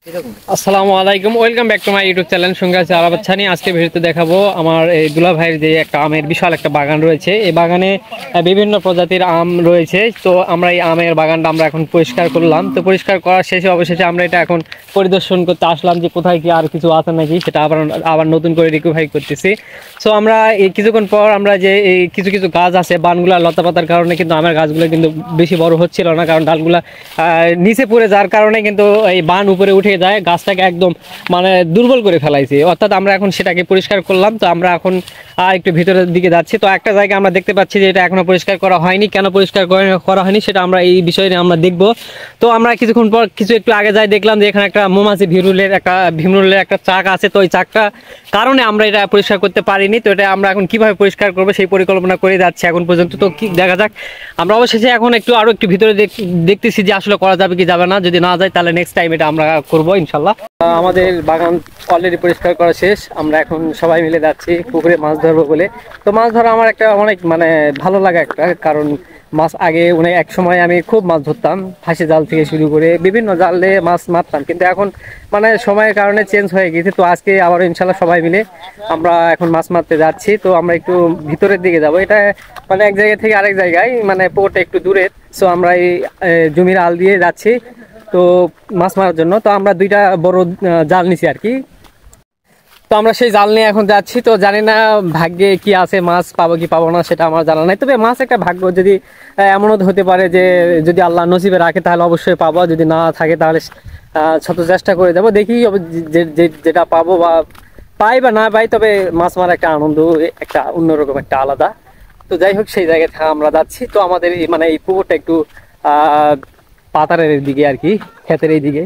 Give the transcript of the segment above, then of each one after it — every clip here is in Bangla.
আসসালামু আলাইকুম, welcome back to my YouTube channel. সঙ্গে আছে আরাবাত ছানি। আজকে ভিডিওতে দেখাবো আমার এই দুলা ভাইয়ের যে একটা আমের বিশাল একটা বাগান রয়েছে। এই বাগানে বিভিন্ন প্রজাতির আম রয়েছে। তো আমরা এই আমের বাগানটা আমরা এখন পরিষ্কার করলাম। তো পরিষ্কার করার শেষে অবশেষে আমরা এটা এখন পরিদর্শন করতে আসলাম যে কোথায় কি আর কিছু আছে নাকি, সেটা আবার নতুন করে রিকভারি করতেছি। সো আমরা এই কিছুক্ষণ পর আমরা যে এই কিছু কিছু গাছ আছে বানগুলা লতা পাতার কারণে কিন্তু আমের গাছগুলো কিন্তু বেশি বড় হচ্ছিল না, কারণ ডালগুলা নিচে পড়ে যাওয়ার কারণে কিন্তু এই বান উপরে উঠে যায়, গাছটাকে একদম মানে দুর্বল করে ফেলাইছে। অর্থাৎ আমরা এখন সেটাকে পরিষ্কার করলাম। তো আমরা এখন একটু ভিতরের দিকে যাচ্ছি। তো একটা জায়গা আমরা দেখতে পাচ্ছি যে এটা এখনো পরিষ্কার করা হয়নি। কেন পরিষ্কার করা হয়নি সেটা আমরা এই বিষয়ে আমরা দেখব। তো আমরা কিছুক্ষণ পর একটু আগে যাই, দেখলাম যে এখানে একটা মৌমাছি ভীমরুলের একটা চাক আছে। তো ওই চাকটা কারণে আমরা এটা পরিষ্কার করতে পারিনি। তো এটা আমরা এখন কিভাবে পরিষ্কার করবো সেই পরিকল্পনা করে যাচ্ছি এখন পর্যন্ত। তো কি দেখা যাক, আমরা অবশেষে এখন আরো একটু ভিতরে দেখতেছি যে আসলে করা যাবে কি যাবে না। যদি না যায় তাহলে নেক্সট টাইম এটা আমরা করবো ইনশাল্লাহ। আমাদের বাগান অলরেডি পরিষ্কার করা শেষ। আমরা এখন সবাই মিলে যাচ্ছি পুকুরে মাছ ধরবো বলে। তো মাছ ধরা আমার একটা অনেক ভালো লাগা একটা কারণ। মাছ আগে এক সময় আমি খুব মাছ ধরতাম, ফাঁসি জাল থেকে শুরু করে বিভিন্ন জালে মাছ মারতাম, কিন্তু এখন সময়ের কারণে চেঞ্জ হয়ে গেছে। তো আজকে আবার ইনশাল্লাহ সবাই মিলে আমরা এখন মাছ মারতে যাচ্ছি। তো আমরা একটু ভিতরের দিকে যাব। এটা এক জায়গা থেকে আরেক জায়গায় পুকুরটা একটু দূরে। সো আমরা এই জমির আল দিয়ে যাচ্ছি তো মাছ মারার জন্য। তো আমরা দুইটা বড় জাল নিছি আর কি। তো আমরা সেই জাল নিয়ে এখন যাচ্ছি। তো জানি না ভাগ্যে কি আছে, মাছ পাবো কি পাবো না সেটা আমার জানা নাই। তবে মাছ একটা ভাগ্য, যদি এমনও হতে পারে যে যদি আল্লাহ নসিবে রাখে তাহলে অবশ্যই পাবো, যদি না থাকে তাহলে শত চেষ্টা করে যাবো। দেখি যেটা পাবো বা পাই বা না পাই, তবে মাছ মারা একটা আনন্দ একটা অন্যরকম একটা আলাদা। তো যাই হোক, সেই জায়গায় আমরা যাচ্ছি। তো আমাদের এই পুকুরটা একটু পাতারের দিকে আর কি, ক্ষেতের এই দিকে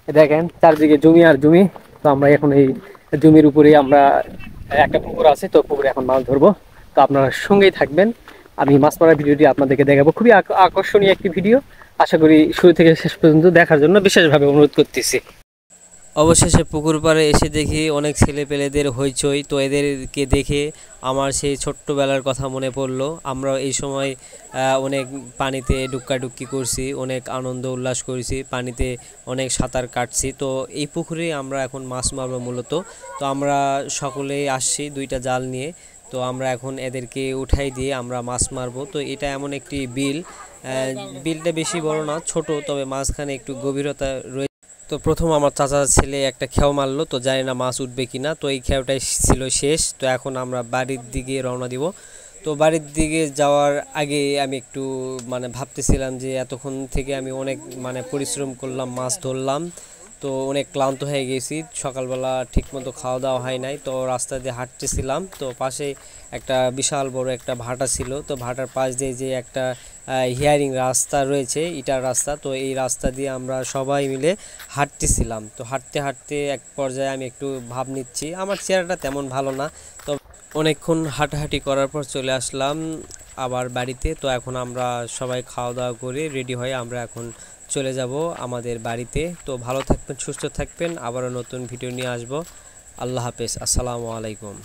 দেখেন চারদিকে জমি আর জমি। তো আমরা এখন এই জমির উপরে আমরা একটা পুকুর আছে, তো পুকুরে এখন মাছ ধরবো। তো আপনারা সঙ্গেই থাকবেন, আমি মাছ মারার ভিডিওটি আপনাদেরকে দেখাবো। খুবই আকর্ষণীয় একটি ভিডিও, আশা করি শুরু থেকে শেষ পর্যন্ত দেখার জন্য বিশেষভাবে অনুরোধ করতেছি। অবশেষে পুকুর পাড়ে এসে দেখি অনেক ছেলেপেলেদের হইচই। তো এদেরকে দেখে আমার সেই ছোট্টবেলার কথা মনে পড়লো। আমরা এই সময় অনেক পানিতে ডুক্কাডুক্কি করছি, অনেক আনন্দ উল্লাস করেছি, পানিতে অনেক সাঁতার কাটছি। তো এই পুকুরে আমরা এখন মাছ মারবো মূলত। তো আমরা সকলেই আসছি দুইটা জাল নিয়ে। তো আমরা এখন এদেরকে উঠাই দিয়ে আমরা মাছ মারবো। তো এটা এমন একটি বিলটা বেশি বড় না, ছোট, তবে মাঝখানে একটু গভীরতা রয়েছে। তো প্রথম আমার চাচার ছেলে একটা খেও মারলো, তো জানি না মাছ উঠবে কিনা। তো এই খেওটাই ছিল শেষ। তো এখন আমরা বাড়ির দিকে রওনা দিব। তো বাড়ির দিকে যাওয়ার আগে আমি একটু ভাবতেছিলাম যে এতক্ষণ থেকে আমি অনেক পরিশ্রম করলাম, মাছ ধরলাম, তো অনেক ক্লান্ত হয়ে গেছি। সকালবেলা ঠিকমতো খাওয়া দাওয়া হয় নাই। তো রাস্তা দিয়ে হাঁটতেছিলাম, তো পাশে একটা বিশাল বড় একটা ভাটা ছিল। তো ভাটার পাশ দিয়ে যে একটা হিয়ারিং রাস্তা রয়েছে, ইটার রাস্তা, তো এই রাস্তা দিয়ে আমরা সবাই মিলে হাঁটতেছিলাম। তো হাঁটতে হাঁটতে এক পর্যায়ে আমি একটু ভাব নিচ্ছি, আমার চেহারাটা তেমন ভালো না। তো অনেকক্ষণ হাঁটাহাঁটি করার পর চলে আসলাম আবার বাড়িতে। তো এখন আমরা সবাই খাওয়া দাওয়া করে রেডি হয়ে আমরা এখন চলে যাব আমাদের বাড়িতে। তো ভালো থাকবেন, সুস্থ থাকবেন, আবারও নতুন ভিডিও নিয়ে আসবো। আল্লাহ হাফেজ, আসসালামু আলাইকুম।